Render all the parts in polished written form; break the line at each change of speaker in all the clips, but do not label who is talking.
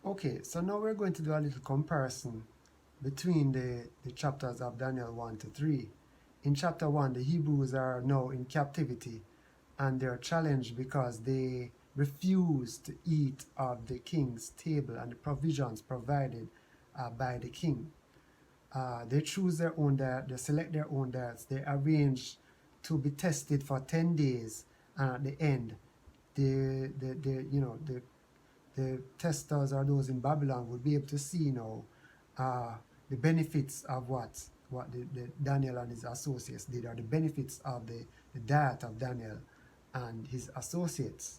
Okay, so now we're going to do a little comparison between the chapters of Daniel 1 to 3. In chapter 1, the Hebrews are now in captivity, and they're challenged because they refuse to eat of the king's table and the provisions provided by the king. They choose their own diet, they select their own diets, they arrange to be tested for 10 days, and at the end, the testers or those in Babylon would be able to see now the benefits of what the Daniel and his associates did, or the benefits of the diet of Daniel and his associates.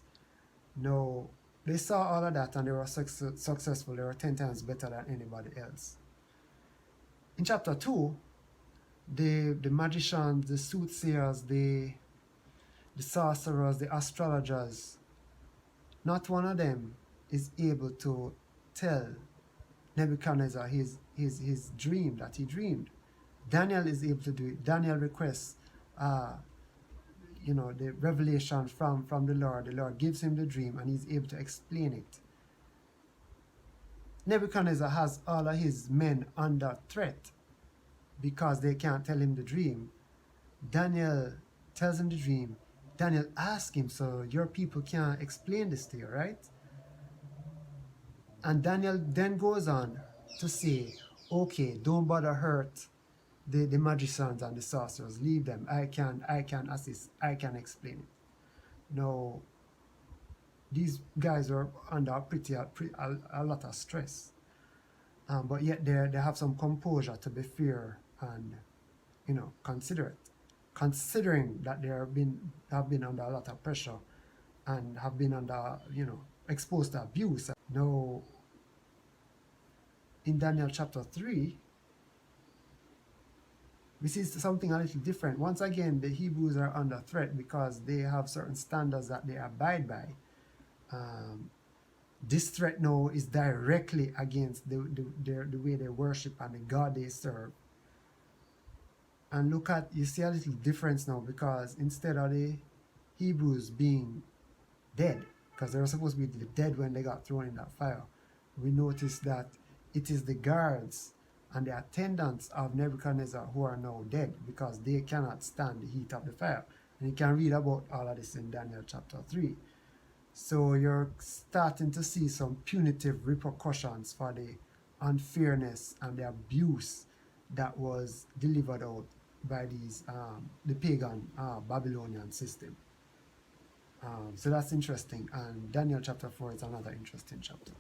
Now, they saw all of that and they were successful. They were 10 times better than anybody else. In chapter 2, the magicians, the soothsayers, the sorcerers, the astrologers, not one of them is able to tell Nebuchadnezzar his dream that he dreamed. Daniel is able to do it. Daniel requests the revelation from the Lord. The Lord gives him the dream and he's able to explain it. Nebuchadnezzar has all of his men under threat because they can't tell him the dream. Daniel tells him the dream. Daniel asks him, so your people can't explain this to you, right? And Daniel then goes on to say, okay, don't bother hurt the magicians and the sorcerers. Leave them. I can assist. I can explain it. Now, these guys are under a lot of stress. But yet they have some composure to be fair and, considerate. Considering that they have been under a lot of pressure and have been under, exposed to abuse. Now, in Daniel chapter 3, we see something a little different. Once again, the Hebrews are under threat because they have certain standards that they abide by. This threat now is directly against the way they worship and the God they serve. And you see a little difference now, because instead of the Hebrews being dead, because they were supposed to be dead when they got thrown in that fire, we notice that it is the guards and the attendants of Nebuchadnezzar who are now dead because they cannot stand the heat of the fire. And you can read about all of this in Daniel chapter 3. So you're starting to see some punitive repercussions for the unfairness and the abuse that was delivered out by the pagan Babylonian system. So that's interesting, and Daniel chapter 4 is another interesting chapter.